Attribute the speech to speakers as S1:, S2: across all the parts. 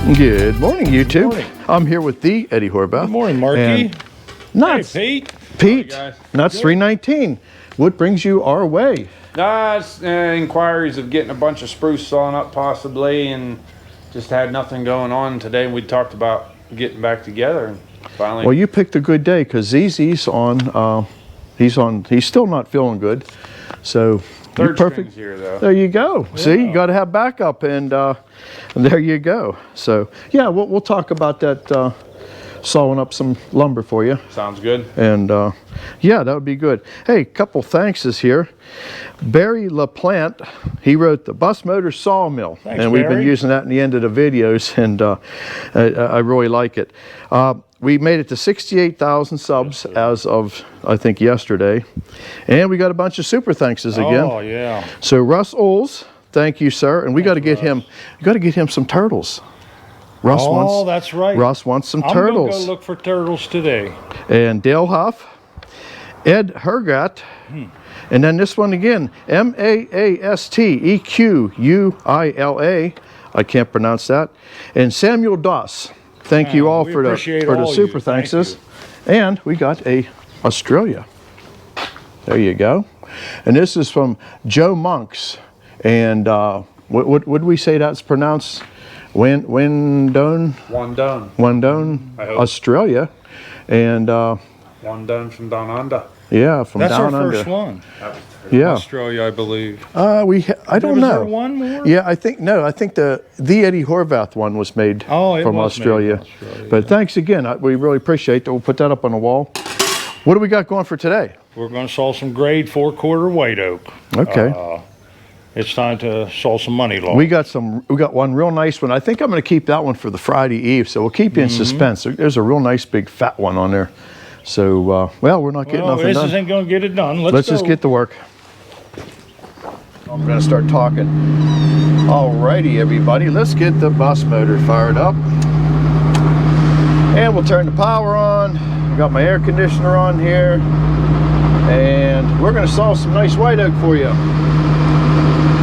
S1: Good morning, YouTube.
S2: Good morning.
S1: I'm here with the Eddie Horvath.
S2: Good morning, Marky.
S1: And Nuts.
S2: Hey, Pete.
S1: Pete,
S3: guys.
S1: Nuts319. What brings you our way?
S3: It's inquiries of getting a bunch of spruce sawn up possibly, and just had nothing going on today. We talked about getting back together, and finally.
S1: Well, you picked a good day because ZZ's on. He's still not feeling good, so
S3: Third
S1: you're perfect.
S3: string's here though.
S1: There you go. Yeah. See, you got to have backup, and there you go. So yeah, we'll talk about that. Sawing up some lumber for you.
S3: Sounds good.
S1: And yeah, that would be good. Hey, couple thankses here. Barry LaPlante, he wrote the Bus Motor Sawmill.
S2: Thanks,
S1: and we've
S2: Barry.
S1: been using that in the end of the videos, and I really like it. We made it to 68,000 subs as of, I think, yesterday. And we got a bunch of super thankses again.
S2: Oh, yeah.
S1: So Russ Oles, thank you, sir. And we got to get him, you got to get him some turtles. Russ wants,
S2: that's right.
S1: Russ wants some
S2: I'm
S1: turtles.
S2: gonna go look for turtles today.
S1: And Dale Huff, Ed Hergat, and then this one again, Mastequuila. I can't pronounce that. And Samuel Doss. Thank you all for the super thankses. And we got a Australia. There you go. And this is from Joe Monks. And what would we say that's pronounced? Wandone, Australia, and
S3: Wandone from down under.
S1: yeah, from
S2: That's
S1: down
S2: our
S1: under.
S2: first one.
S1: Yeah,
S2: Australia, I believe.
S1: I don't
S2: Was
S1: know.
S2: there one more?
S1: Yeah, I think the Eddie Horvath one was made from Australia. But thanks again. We really appreciate that. We'll put that up on the wall. What do we got going for today?
S2: We're going to saw some grade 4/4 white oak.
S1: Okay.
S2: It's time to saw some money logs.
S1: We got one real nice one. I think I'm going to keep that one for the Friday Eve, so we'll keep you in suspense. There's a real nice big fat one on there. So, well, we're not getting nothing done.
S2: This isn't going to get it done.
S1: Let's just get to work. I'm going to start talking. Alrighty, everybody, let's get the bus motor fired up. And we'll turn the power on. I've got my air conditioner on here. And we're going to saw some nice white oak for you.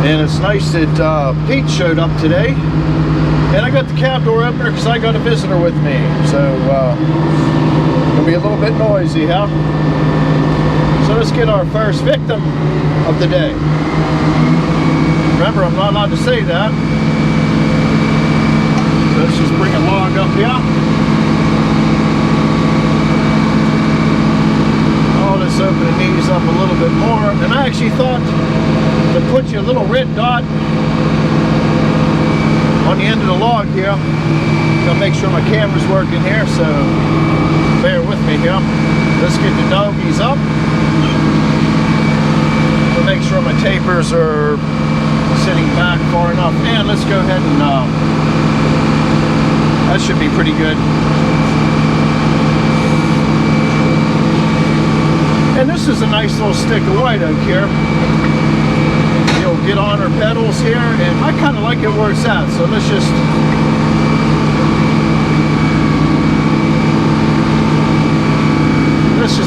S1: And it's nice that Pete showed up today. And I got the cab door opener because I got a visitor with me. So, it'll be a little bit noisy, huh? So let's get our first victim of the day. Remember, I'm not allowed to say that. So let's just bring a log up here. Oh, let's open the knees up a little bit more. And I actually thought to put you a little red dot on the end of the log here. I'll make sure my camera's working here, so bear with me here. Let's get the doggies up. We'll make sure my tapers are sitting back far enough. And let's go ahead and, that should be pretty good. And this is a nice little stick of white oak here. You'll get on her pedals here, and I kind of like it where it's at, so let's just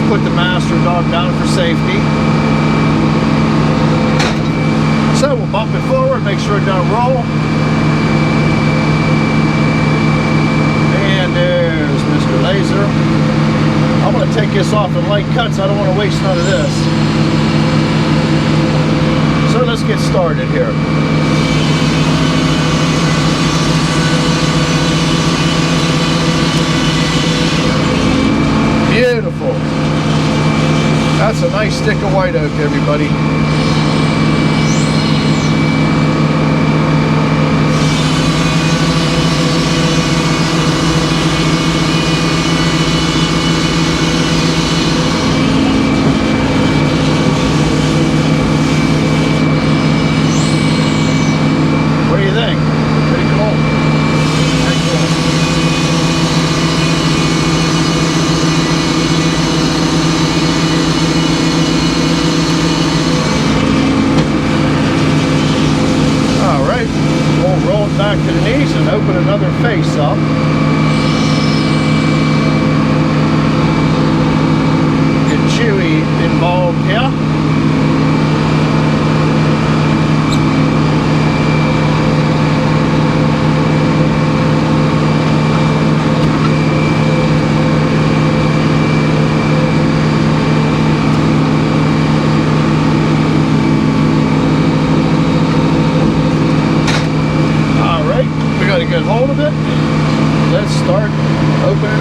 S1: put the master dog down for safety. So we'll bump it forward, make sure it doesn't roll. And there's Mr. Laser. I'm going to take this off in light cuts. I don't want to waste none of this. So let's get started here. Beautiful. That's a nice stick of white oak, everybody. Back to the knees and open another face up. Get Chewy involved here.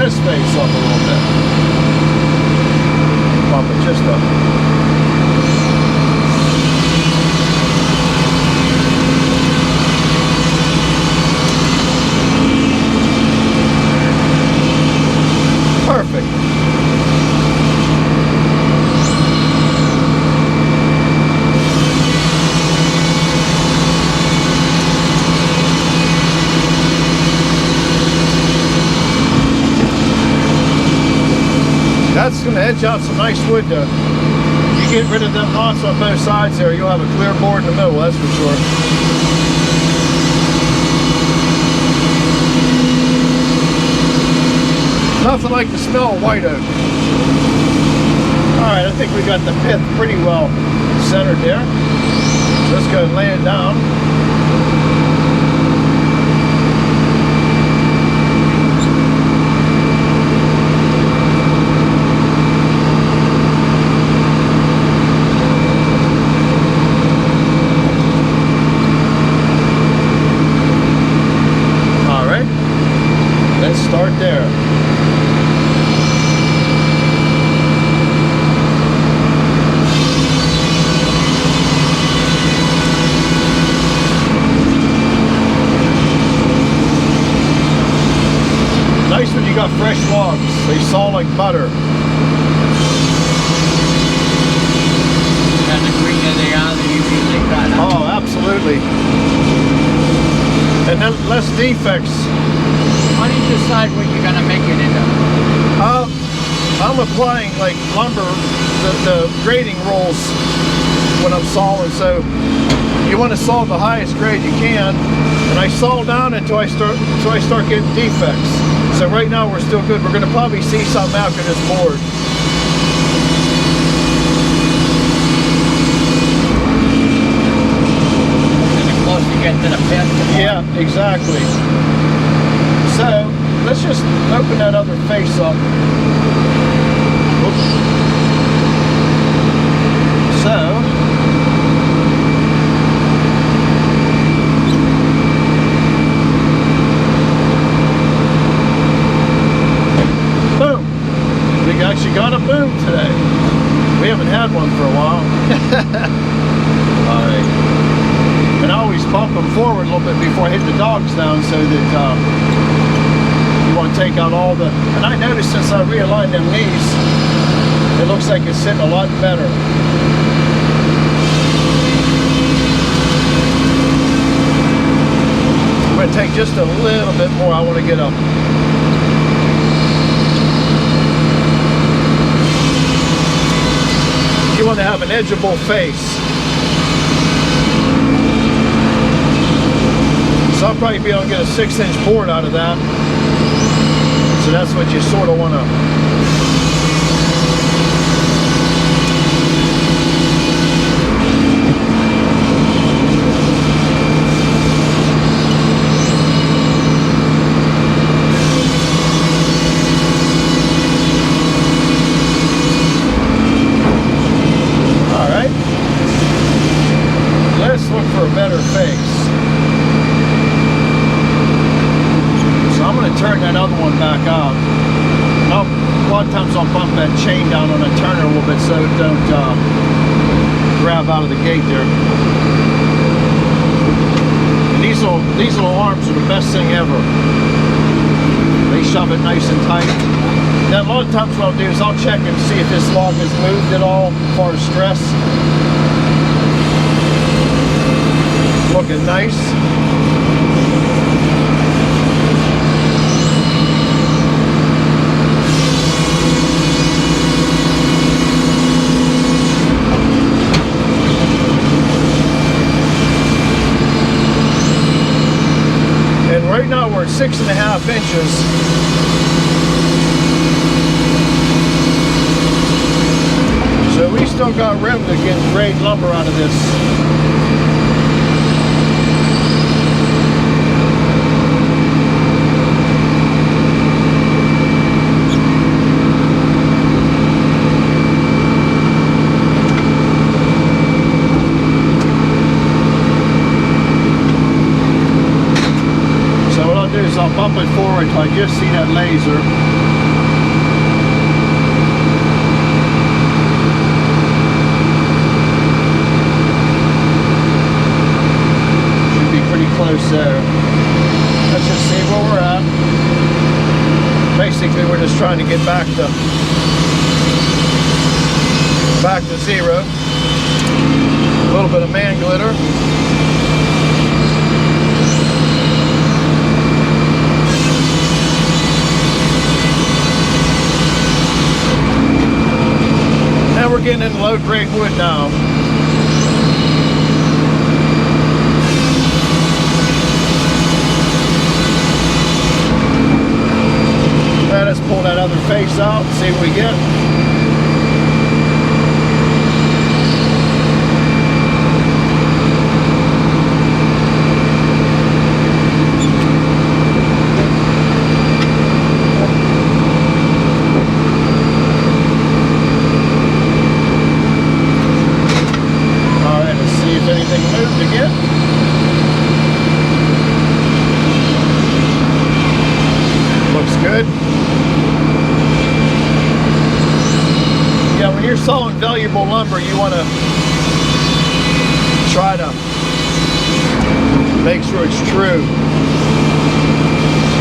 S1: this face up a little bit. Bump it just up. Perfect. That's going to edge out some nice wood though. You get rid of them knots on both sides there, you'll have a clear board in the middle, that's for sure. Nothing like the smell of white oak. Alright, I think we got the pith pretty well centered there. So let's go and lay it down. Alright, let's start there. Nice when you got fresh logs. They saw like butter.
S4: And the greener they are, the easier they cut.
S1: Oh, absolutely. And then less defects.
S4: How do you decide what you're going to make it into?
S1: I'm applying like lumber, the grading rolls when I'm sawing. So you want to saw the highest grade you can, and I saw down until I start getting defects. So right now we're still good. We're going to probably see something after this board.
S4: And the closer you get to the pit, the more.
S1: Yeah, exactly. So let's just open that other face up. Oops. So boom. We actually got a boom today. We haven't had one for a while. Alright. And I always bump them forward a little bit before I hit the dogs down so that you want to take out all the... And I noticed since I realigned them knees, it looks like it's sitting a lot better. I'm going to take just a little bit more. I want to get up. You want to have an edgeable face. So I'll probably be able to get a 6-inch board out of that. So that's what you sort of want to. All right. Let's look for a better face. I'm going to turn that other one back out. A lot of times I'll bump that chain down on a turner a little bit so it don't grab out of the gate there. And these little arms are the best thing ever. They shove it nice and tight. Now a lot of times what I'll do is I'll check and see if this log has moved at all as far as stress. Looking nice. Right now we're at 6.5 inches. So we still got room to get great lumber out of this. I'll bump it forward until I just see that laser. trying to get back to zero. A little bit of man glitter. Now we're getting into low grade wood now. Now let's pull that other face out and see what we get. Sawing valuable lumber, you want to try to make sure it's true,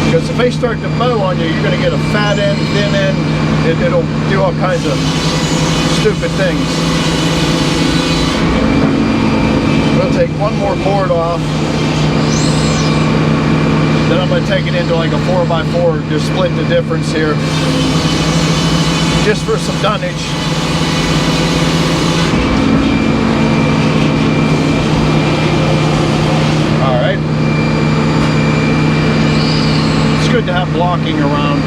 S1: because if they start to mow on you, you're going to get a fat end, thin end. It'll do all kinds of stupid things. We'll take one more board off, then I'm going to take it into like a 4x4, just split the difference here just for some dunnage. Alright. It's good to have blocking around.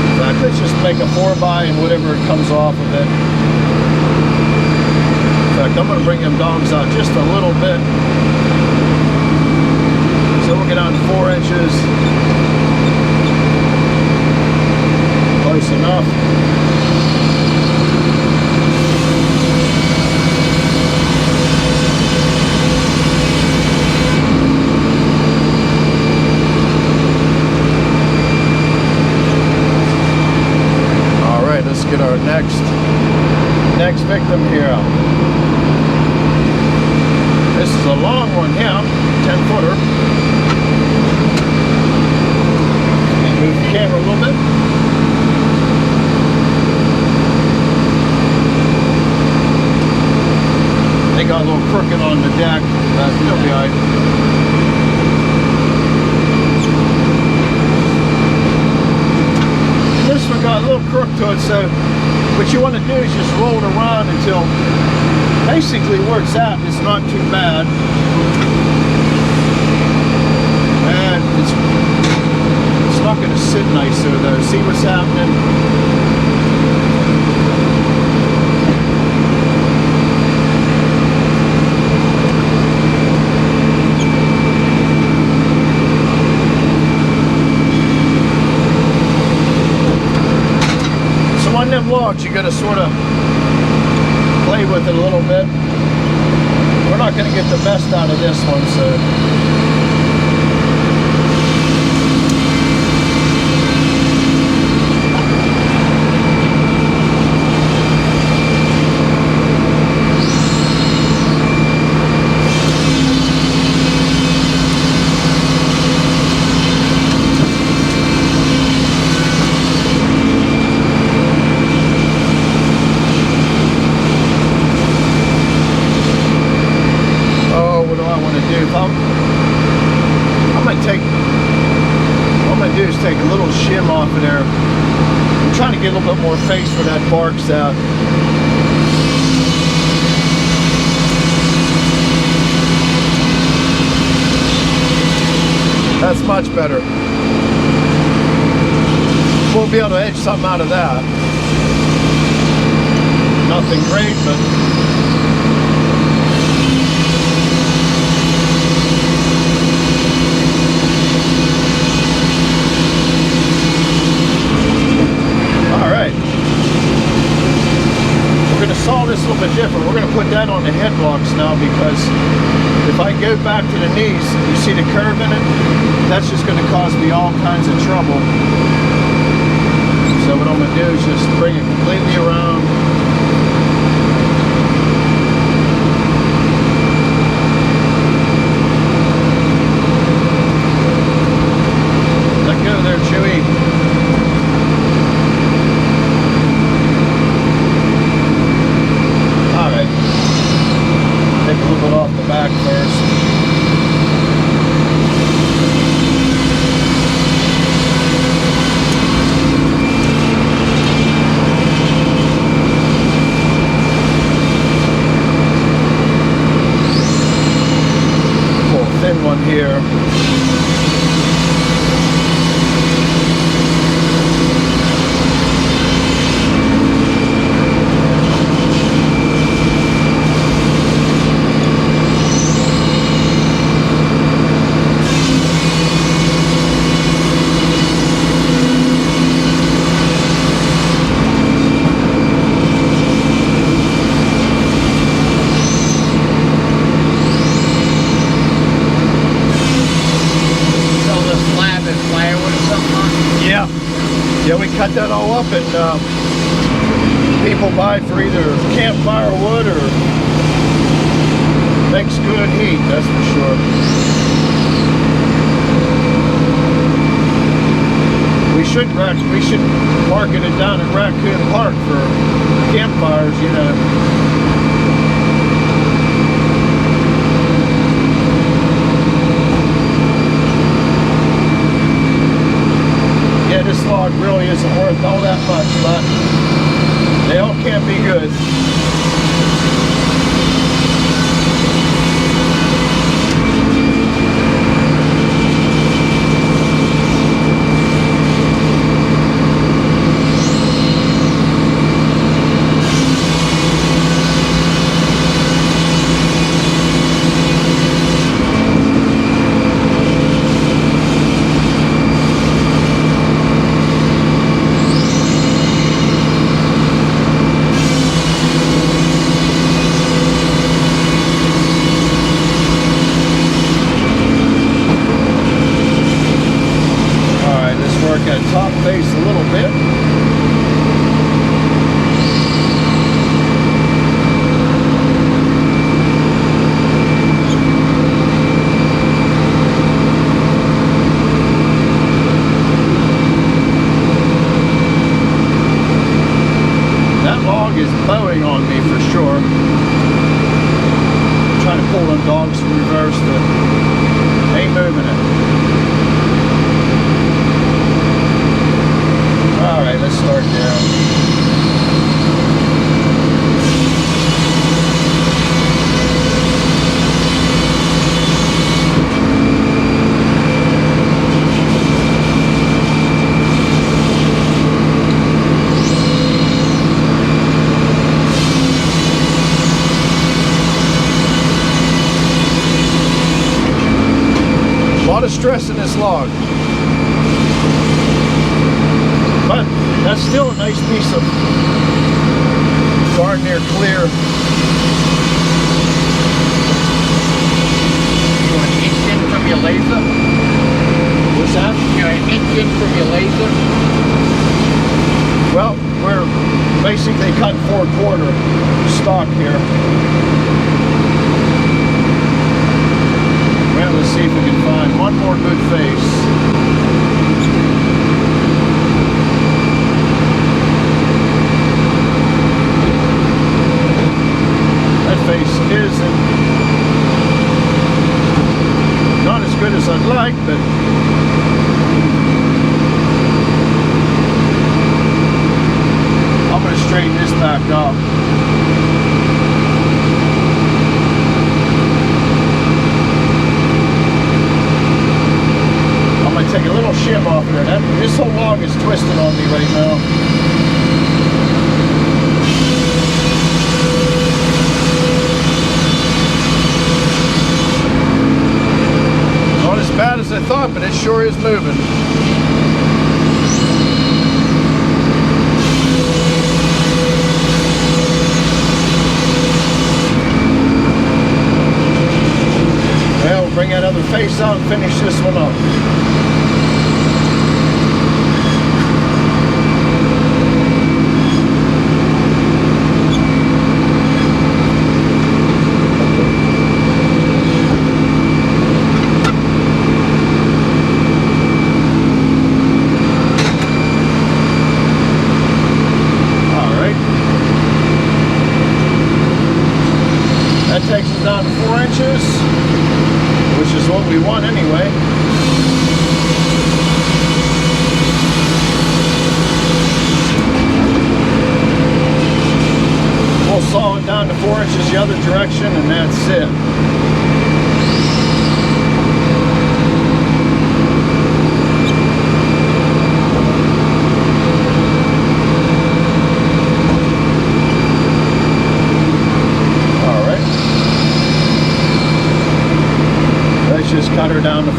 S1: In fact, let's just make a 4x and whatever comes off of it. In fact, I'm going to bring them dogs out just a little bit. So we'll get down to 4 inches. Close enough. All right, let's get our next victim here. This is a long one here, 10-footer. Move the camera a little bit. They got a little crooked on the deck, but they'll be alright. This one got a little crook to it, so what you want to do is just roll it around until basically where it's at is not too bad. And it's not going to sit nicer though. See what's happening? So on them logs, you got to sort of play with it a little bit. We're not going to get the best out of this one, so. Take a little shim off of there. I'm trying to get a little bit more face where that bark's out. That's much better. We'll be able to edge something out of that. Nothing great, but saw this a little bit different. We're going to put that on the headlocks now, because if I go back to the knees, you see the curve in it? That's just going to cause me all kinds of trouble. So what I'm going to do is just bring it completely around. here. Yeah, we cut that all up, and people buy for either campfire wood or makes good heat, that's for sure. We should market it down at Raccoon Park for campfires, you know. This log really isn't worth all that much, but they all can be good. Got top face a little bit. That log is bowing on me for sure. I'm trying to pull them dogs in reverse, but ain't moving it. Alright, let's start down. A lot of stress in this log. But that's still a nice piece of darn near clear.
S4: You an inch in from your laser?
S1: What's that?
S4: You're an inch in from your laser?
S1: Well, we're basically cutting 4/4 stock here. Well, let's see if we can find one more good face. Face isn't not as good as I'd like, but I'm going to straighten this back up. I'm going to take a little shim off here. This whole log is twisted on me right now. As bad as I thought, but it sure is moving. Well, we'll bring that other face out and finish this one up. Takes us down to 4 inches, which is what we want anyway.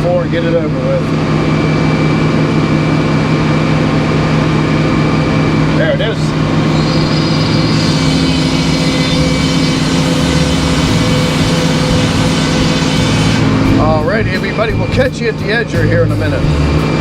S1: for and get it over with. There it is. Alrighty, everybody, we'll catch you at the edger here in a minute.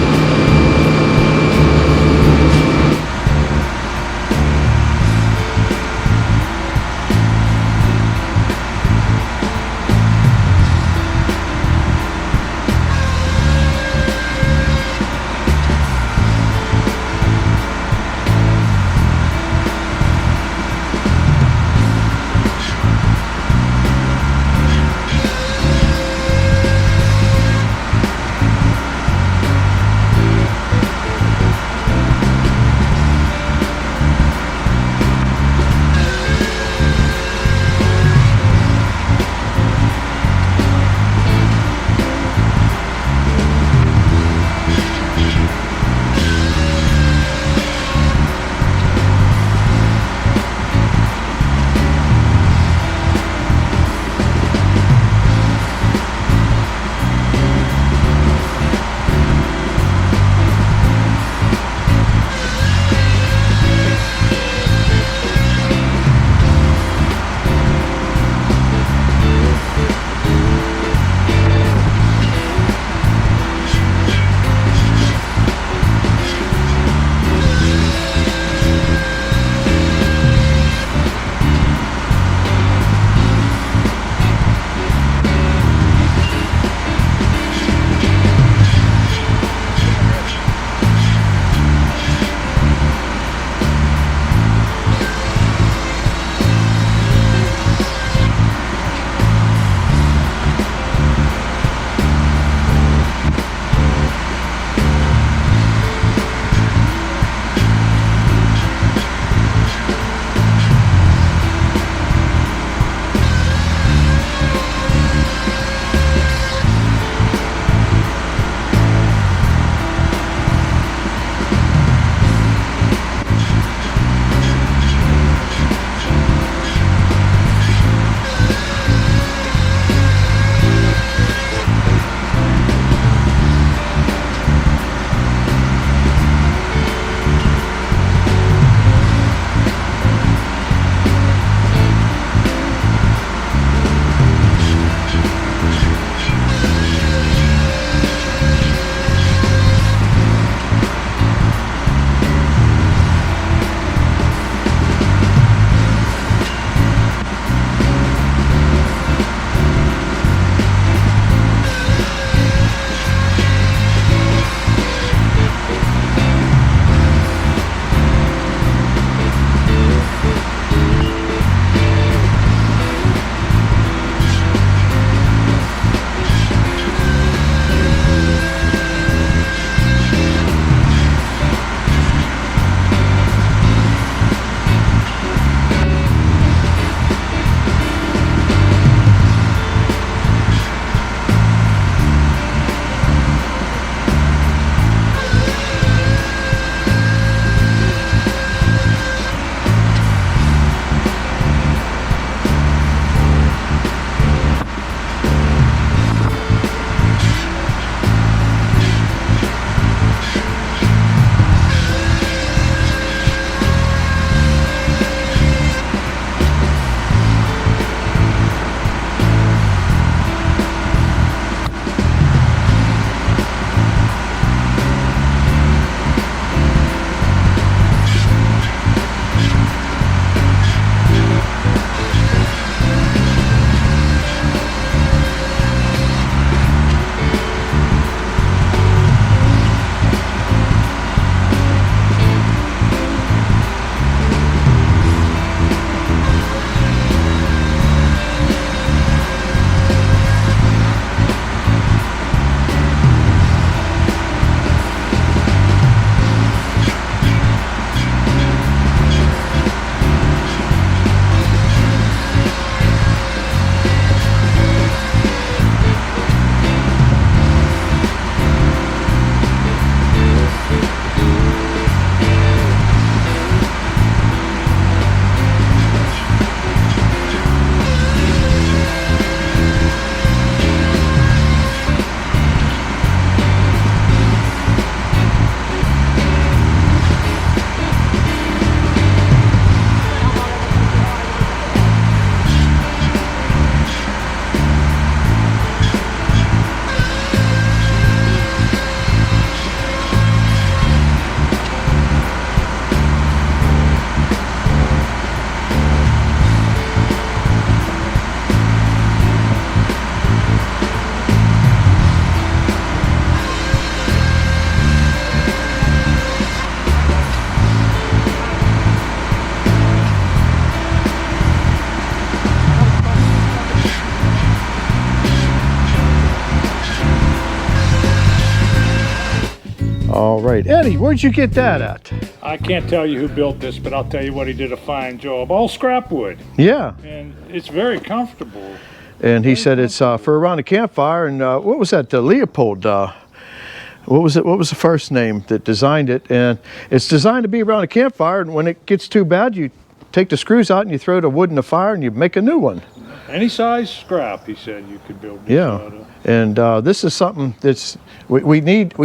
S1: All right, Eddie, where'd you get that at?
S2: I can't tell you who built this, but I'll tell you what, he did a fine job. All scrap wood,
S1: Yeah,
S2: and it's very comfortable.
S1: and he said it's for around a campfire. And what was that? Leopold. What was it? What was the first name that designed it? And it's designed to be around a campfire. And when it gets too bad, you take the screws out and you throw the wood in the fire and you make a new one.
S2: Any size scrap, he said, you could build this
S1: Yeah,
S2: out of.
S1: and this is something that's we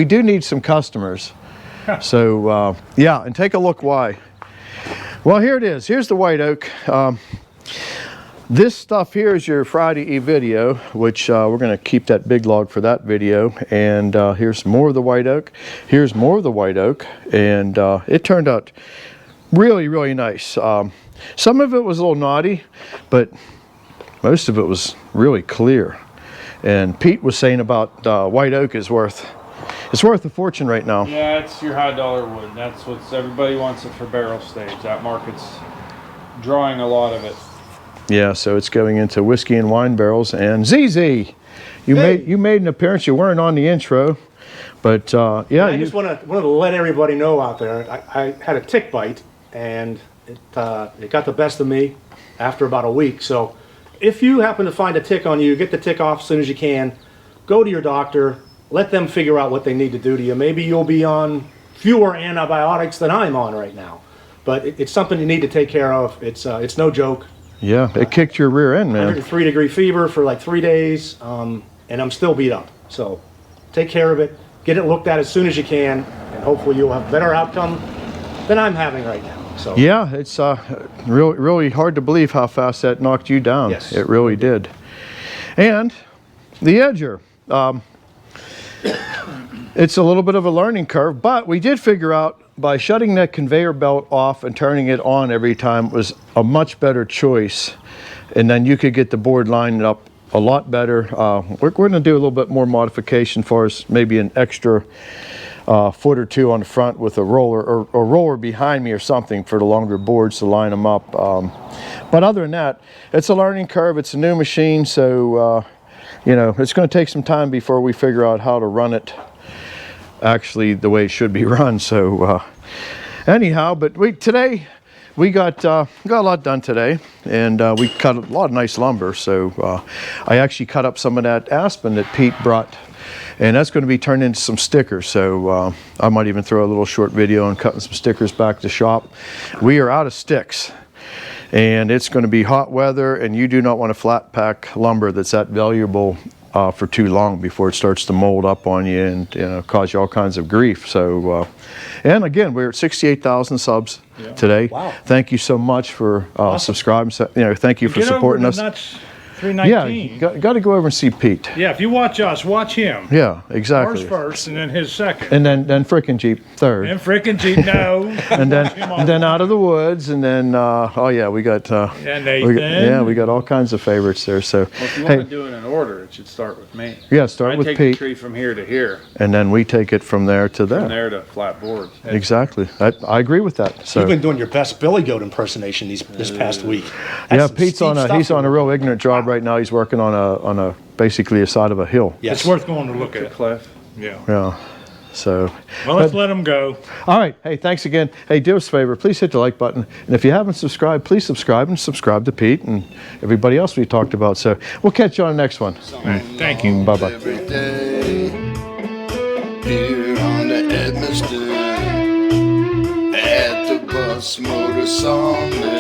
S1: do need some customers. So yeah, and take a look why. Well, here it is. Here's the white oak. This stuff here is your Friday Eve video, which we're going to keep that big log for that video. And here's more of the white oak. Here's more of the white oak, and it turned out really, really nice. Some of it was a little naughty, but most of it was really clear. And Pete was saying about white oak is worth a fortune right now.
S3: Yeah, it's your high dollar wood. That's what everybody wants it for barrel stage. That market's drawing a lot of it.
S1: Yeah, so it's going into whiskey and wine barrels. And ZZ, you made an appearance. You weren't on the intro, but yeah.
S5: I just wanted to let everybody know out there. I had a tick bite, and it got the best of me after about a week. So if you happen to find a tick on you, get the tick off as soon as you can. Go to your doctor. Let them figure out what they need to do to you. Maybe you'll be on fewer antibiotics than I'm on right now, but it's something you need to take care of. It's no joke.
S1: Yeah, it kicked your rear end, man.
S5: 103-degree fever for like 3 days, and I'm still beat up. So take care of it. Get it looked at as soon as you can, and hopefully you'll have a better outcome than I'm having right now. So
S1: yeah, it's really hard to believe how fast that knocked you down.
S5: Yes.
S1: It really did. And the edger. It's a little bit of a learning curve, but we did figure out by shutting that conveyor belt off and turning it on every time was a much better choice. And then you could get the board lined up a lot better. We're going to do a little bit more modification for us, maybe an extra foot or two on the front with a roller or a roller behind me or something for the longer boards to line them up. But other than that, it's a learning curve. It's a new machine, so you know, it's going to take some time before we figure out how to run it actually the way it should be run. So anyhow, but today we got a lot done today, and we cut a lot of nice lumber. So I actually cut up some of that aspen that Pete brought, and that's going to be turned into some stickers. So I might even throw a little short video on cutting some stickers back to the shop. We are out of sticks, and it's going to be hot weather, and you do not want to flat pack lumber that's that valuable for too long before it starts to mold up on you and cause you all kinds of grief. So and again, we're at 68,000 subs today. Wow. Thank you so much for subscribing. Thank you for supporting us.
S2: Nuts319.
S1: Yeah, got to go over and see Pete.
S2: Yeah, if you watch us, watch him.
S1: Yeah, exactly.
S2: Ours first, and then his second.
S1: And then frickin' Jeep third.
S2: And frickin' Jeep, no.
S1: and then Out of the Woods, and then we got
S2: and Nathan.
S1: we got all kinds of favorites there. So
S3: Well, if you want to do it in order, it should start with me.
S1: Yeah, start with
S3: take
S1: Pete.
S3: the tree from here to here,
S1: And then we take it from there to there.
S3: from there to flat boards.
S1: Exactly. I agree with that. So
S5: you've been doing your best Billy Goat impersonation this past week. That's
S1: yeah,
S5: some
S1: Pete's
S5: steep stuff.
S1: he's on a real ignorant job right now. He's working on a basically a side of a hill.
S5: Yes.
S2: It's worth going to look
S3: Look at
S2: at.
S3: Cliff.
S2: Yeah.
S1: Yeah. So
S2: Well, let's let him go.
S1: all right. Hey, thanks again. Hey, do us a favor. Please hit the like button. And if you haven't subscribed, please subscribe and subscribe to Pete and everybody else we talked about. So we'll catch you on the next one.
S2: Thank you.
S1: Bye-bye.
S6: Every day here on the Edmiston at the bus motor sawmill.